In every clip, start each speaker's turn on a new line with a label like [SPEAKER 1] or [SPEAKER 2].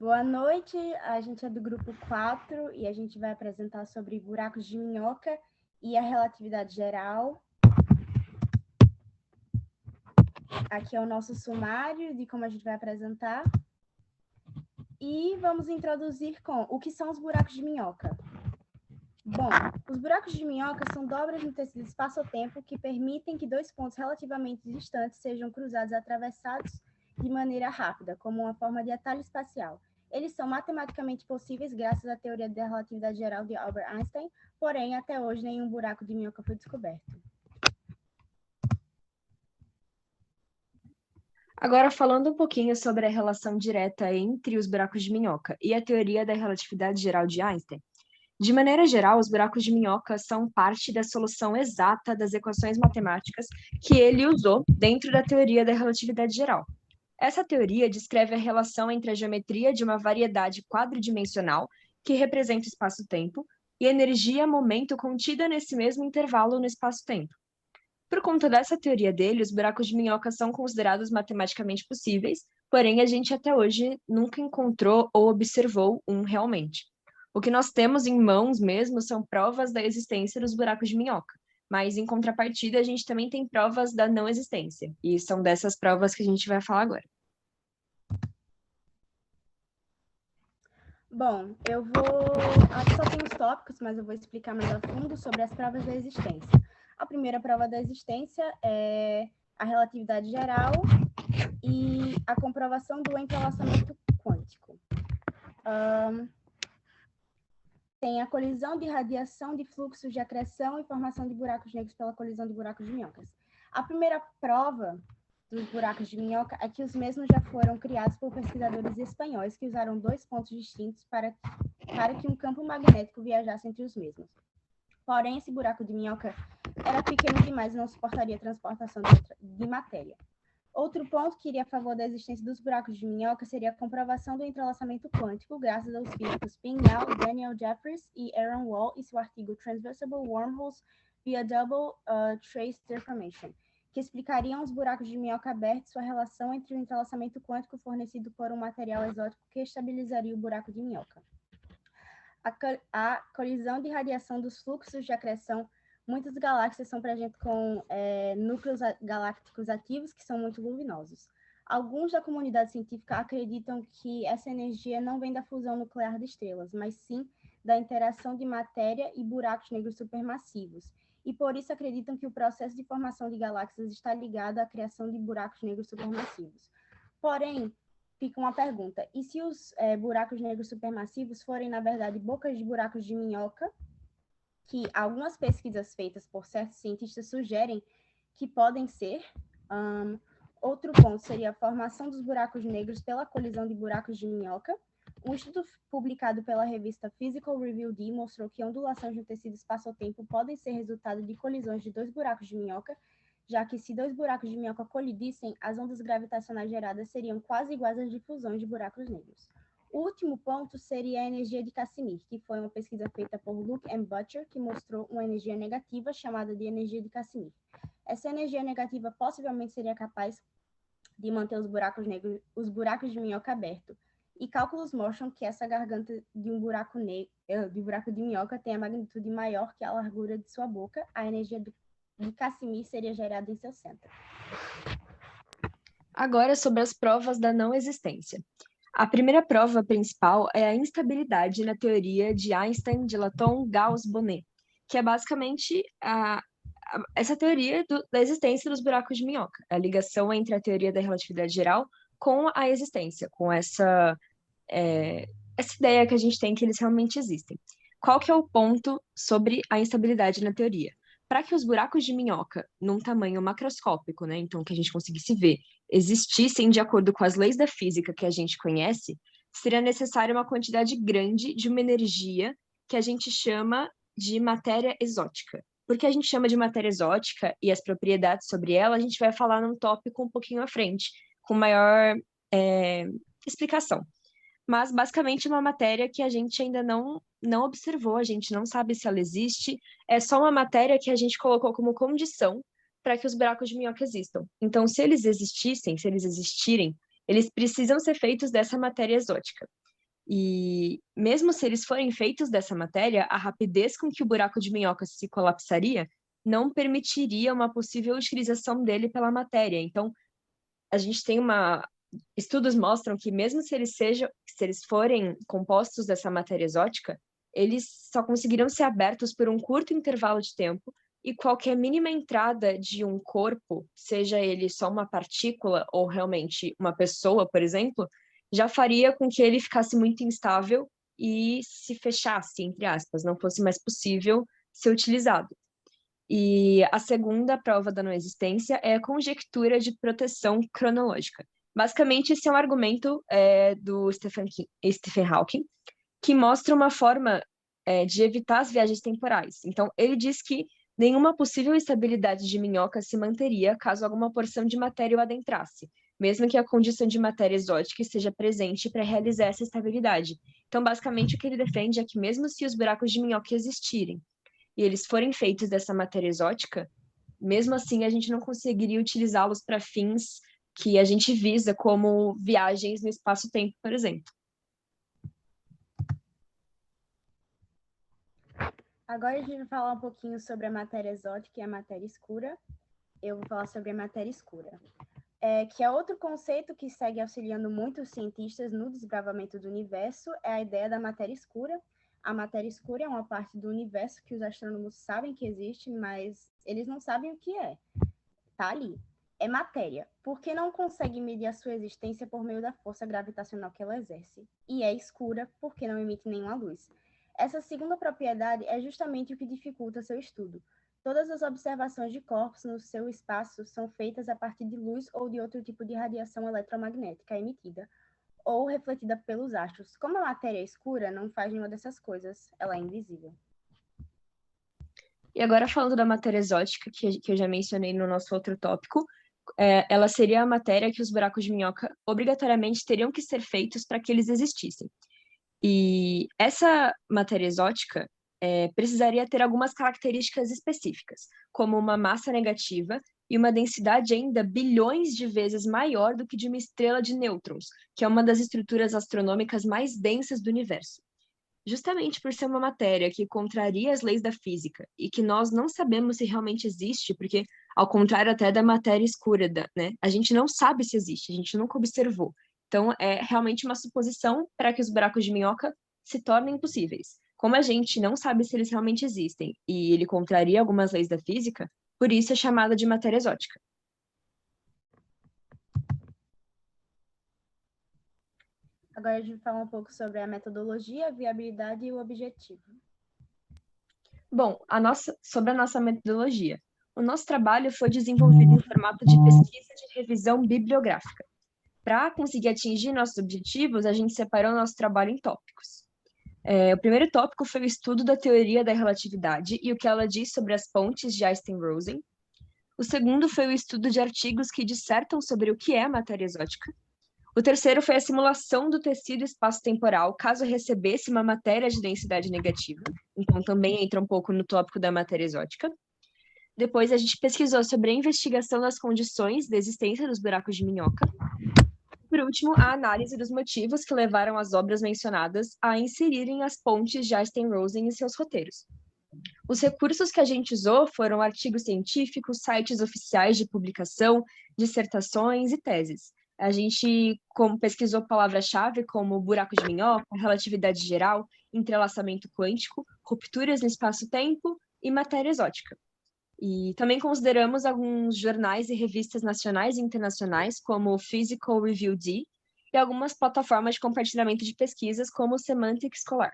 [SPEAKER 1] Boa noite, a gente é do grupo 4 e a gente vai apresentar sobre buracos de minhoca e a relatividade geral. Aqui é o nosso sumário de como a gente vai apresentar. E vamos introduzir com o que são os buracos de minhoca. Bom, os buracos de minhoca são dobras no tecido espaço-tempo que permitem que dois pontos relativamente distantes sejam cruzados e atravessados de maneira rápida, como uma forma de atalho espacial. Eles são matematicamente possíveis graças à teoria da relatividade geral de Albert Einstein, porém, até hoje, nenhum buraco de minhoca foi descoberto.
[SPEAKER 2] Agora, falando um pouquinho sobre a relação direta entre os buracos de minhoca e a teoria da relatividade geral de Einstein. De maneira geral, os buracos de minhoca são parte da solução exata das equações matemáticas que ele usou dentro da teoria da relatividade geral. Essa teoria descreve a relação entre a geometria de uma variedade quadridimensional, que representa o espaço-tempo, e a energia-momento contida nesse mesmo intervalo no espaço-tempo. Por conta dessa teoria dele, os buracos de minhoca são considerados matematicamente possíveis, porém a gente até hoje nunca encontrou ou observou um realmente. O que nós temos em mãos mesmo são provas da existência dos buracos de minhoca, mas em contrapartida a gente também tem provas da não existência, e são dessas provas que a gente vai falar agora.
[SPEAKER 1] Bom, aqui só tem os tópicos, mas eu vou explicar mais a fundo sobre as provas da existência. A primeira prova da existência é a relatividade geral e a comprovação do entrelaçamento quântico. Tem a colisão de radiação de fluxos de acreção e formação de buracos negros pela colisão de buracos de minhocas. A primeira prova dos buracos de minhoca é que os mesmos já foram criados por pesquisadores espanhóis que usaram dois pontos distintos para que um campo magnético viajasse entre os mesmos. Porém, esse buraco de minhoca era pequeno demais e não suportaria a transportação de matéria. Outro ponto que iria a favor da existência dos buracos de minhoca seria a comprovação do entrelaçamento quântico, graças aos físicos Pinhal, Daniel Jeffries e Aaron Wall e seu artigo Transversable Wormholes via Double Trace Deformation, que explicariam os buracos de minhoca abertos e sua relação entre o entrelaçamento quântico fornecido por um material exótico que estabilizaria o buraco de minhoca. A colisão de radiação dos fluxos de acreção. Muitas galáxias são presentes com núcleos galácticos ativos que são muito luminosos. Alguns da comunidade científica acreditam que essa energia não vem da fusão nuclear de estrelas, mas sim da interação de matéria e buracos negros supermassivos. E por isso acreditam que o processo de formação de galáxias está ligado à criação de buracos negros supermassivos. Porém, fica uma pergunta: e se os buracos negros supermassivos forem, na verdade, bocas de buracos de minhoca, que algumas pesquisas feitas por certos cientistas sugerem que podem ser? Outro ponto seria a formação dos buracos negros pela colisão de buracos de minhoca. Um estudo publicado pela revista Physical Review D mostrou que ondulações no tecido espaço-tempo podem ser resultado de colisões de dois buracos de minhoca, já que se dois buracos de minhoca colidissem, as ondas gravitacionais geradas seriam quase iguais às difusões de buracos negros. O último ponto seria a energia de Casimir, que foi uma pesquisa feita por Luke M. Butcher, que mostrou uma energia negativa chamada de energia de Casimir. Essa energia negativa possivelmente seria capaz de manter os buracos de minhoca abertos. E cálculos mostram que essa garganta de um buraco de minhoca tem a magnitude maior que a largura de sua boca. A energia de Casimir seria gerada em seu centro.
[SPEAKER 2] Agora sobre as provas da não existência. A primeira prova principal é a instabilidade na teoria de Einstein, Dilaton, Gauss, Bonnet, que é basicamente essa teoria da existência dos buracos de minhoca, a ligação entre a teoria da relatividade geral com a existência, com essa ideia que a gente tem que eles realmente existem. Qual que é o ponto sobre a instabilidade na teoria? Para que os buracos de minhoca, num tamanho macroscópico, né, então que a gente conseguisse ver, existissem de acordo com as leis da física que a gente conhece, seria necessária uma quantidade grande de uma energia que a gente chama de matéria exótica. Por que a gente chama de matéria exótica e as propriedades sobre ela, a gente vai falar num tópico um pouquinho à frente, com maior explicação. Mas, basicamente, é uma matéria que a gente ainda não observou, a gente não sabe se ela existe, é só uma matéria que a gente colocou como condição para que os buracos de minhoca existam. Então, se eles existirem, eles precisam ser feitos dessa matéria exótica. E mesmo se eles forem feitos dessa matéria, a rapidez com que o buraco de minhoca se colapsaria não permitiria uma possível utilização dele pela matéria. Então, a gente tem estudos mostram que mesmo se eles forem compostos dessa matéria exótica, eles só conseguiriam ser abertos por um curto intervalo de tempo e qualquer mínima entrada de um corpo, seja ele só uma partícula ou realmente uma pessoa, por exemplo, já faria com que ele ficasse muito instável e se fechasse, entre aspas, não fosse mais possível ser utilizado. E a segunda prova da não existência é a conjectura de proteção cronológica. Basicamente, esse é um argumento do Stephen Hawking, que mostra uma forma de evitar as viagens temporais. Então, ele diz que nenhuma possível estabilidade de minhoca se manteria caso alguma porção de matéria o adentrasse, mesmo que a condição de matéria exótica esteja presente para realizar essa estabilidade. Então, basicamente, o que ele defende é que mesmo se os buracos de minhoca existirem, e eles forem feitos dessa matéria exótica, mesmo assim a gente não conseguiria utilizá-los para fins que a gente visa, como viagens no espaço-tempo, por exemplo.
[SPEAKER 1] Agora a gente vai falar um pouquinho sobre a matéria exótica e a matéria escura. Eu vou falar sobre a matéria escura, que é outro conceito que segue auxiliando muitos cientistas no desbravamento do universo, é a ideia da matéria escura. A matéria escura é uma parte do universo que os astrônomos sabem que existe, mas eles não sabem o que é. Tá ali. É matéria, porque não consegue medir a sua existência por meio da força gravitacional que ela exerce. E é escura, porque não emite nenhuma luz. Essa segunda propriedade é justamente o que dificulta seu estudo. Todas as observações de corpos no seu espaço são feitas a partir de luz ou de outro tipo de radiação eletromagnética emitida ou refletida pelos astros. Como a matéria é escura, não faz nenhuma dessas coisas, ela é invisível.
[SPEAKER 2] E agora, falando da matéria exótica, que eu já mencionei no nosso outro tópico, ela seria a matéria que os buracos de minhoca obrigatoriamente teriam que ser feitos para que eles existissem. E essa matéria exótica precisaria ter algumas características específicas, como uma massa negativa e uma densidade ainda bilhões de vezes maior do que de uma estrela de nêutrons, que é uma das estruturas astronômicas mais densas do universo. Justamente por ser uma matéria que contraria as leis da física e que nós não sabemos se realmente existe, porque, ao contrário até da matéria escura, né, a gente não sabe se existe, a gente nunca observou. Então, é realmente uma suposição para que os buracos de minhoca se tornem possíveis. Como a gente não sabe se eles realmente existem e ele contraria algumas leis da física, por isso é chamada de matéria exótica.
[SPEAKER 1] Agora a gente vai falar um pouco sobre a metodologia, a viabilidade e o objetivo.
[SPEAKER 2] Bom, sobre a nossa metodologia. O nosso trabalho foi desenvolvido em formato de pesquisa de revisão bibliográfica. Para conseguir atingir nossos objetivos, a gente separou nosso trabalho em tópicos. O primeiro tópico foi o estudo da teoria da relatividade e o que ela diz sobre as pontes de Einstein-Rosen. O segundo foi o estudo de artigos que dissertam sobre o que é a matéria exótica. O terceiro foi a simulação do tecido espaço-temporal, caso recebesse uma matéria de densidade negativa. Então, também entra um pouco no tópico da matéria exótica. Depois, a gente pesquisou sobre a investigação das condições de existência dos buracos de minhoca. Por último, a análise dos motivos que levaram as obras mencionadas a inserirem as pontes de Einstein-Rosen em seus roteiros. Os recursos que a gente usou foram artigos científicos, sites oficiais de publicação, dissertações e teses. A gente pesquisou palavras-chave como buraco de minhoca, relatividade geral, entrelaçamento quântico, rupturas no espaço-tempo e matéria exótica. E também consideramos alguns jornais e revistas nacionais e internacionais, como o Physical Review D, e algumas plataformas de compartilhamento de pesquisas, como o Semantic Scholar.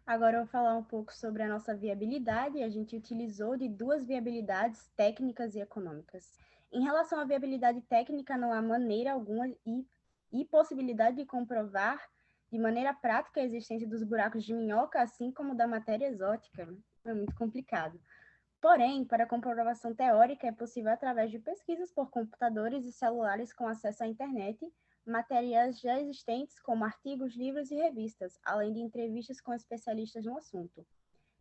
[SPEAKER 1] Agora eu vou falar um pouco sobre a nossa viabilidade. A gente utilizou de duas viabilidades técnicas e econômicas. Em relação à viabilidade técnica, não há maneira alguma e possibilidade de comprovar de maneira prática a existência dos buracos de minhoca, assim como da matéria exótica. É muito complicado. Porém, para comprovação teórica, é possível através de pesquisas por computadores e celulares com acesso à internet, materiais já existentes, como artigos, livros e revistas, além de entrevistas com especialistas no assunto.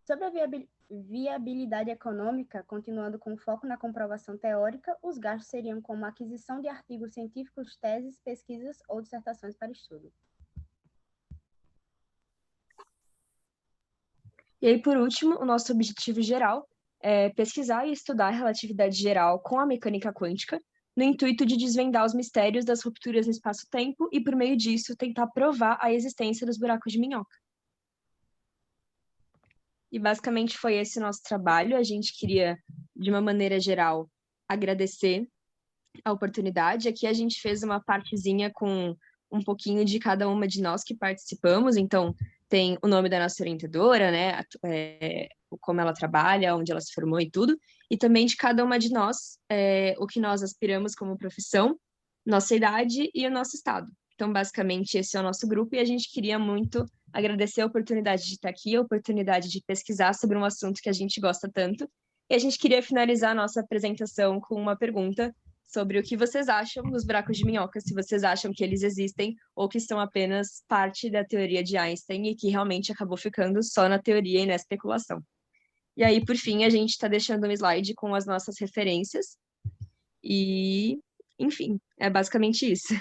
[SPEAKER 1] Sobre a viabilidade econômica, continuando com foco na comprovação teórica, os gastos seriam como a aquisição de artigos científicos, teses, pesquisas ou dissertações para estudo.
[SPEAKER 2] E aí, por último, o nosso objetivo geral é pesquisar e estudar a relatividade geral com a mecânica quântica, no intuito de desvendar os mistérios das rupturas no espaço-tempo e, por meio disso, tentar provar a existência dos buracos de minhoca. E basicamente foi esse o nosso trabalho. A gente queria, de uma maneira geral, agradecer a oportunidade. Aqui a gente fez uma partezinha com um pouquinho de cada uma de nós que participamos. Então, tem o nome da nossa orientadora, né? Como ela trabalha, onde ela se formou e tudo. E também de cada uma de nós, o que nós aspiramos como profissão, nossa idade e o nosso estado. Então, basicamente, esse é o nosso grupo e a gente queria muito agradecer a oportunidade de estar aqui, a oportunidade de pesquisar sobre um assunto que a gente gosta tanto. E a gente queria finalizar a nossa apresentação com uma pergunta sobre o que vocês acham dos buracos de minhoca, se vocês acham que eles existem ou que são apenas parte da teoria de Einstein e que realmente acabou ficando só na teoria e na especulação. E aí, por fim, a gente está deixando um slide com as nossas referências e, enfim, é basicamente isso.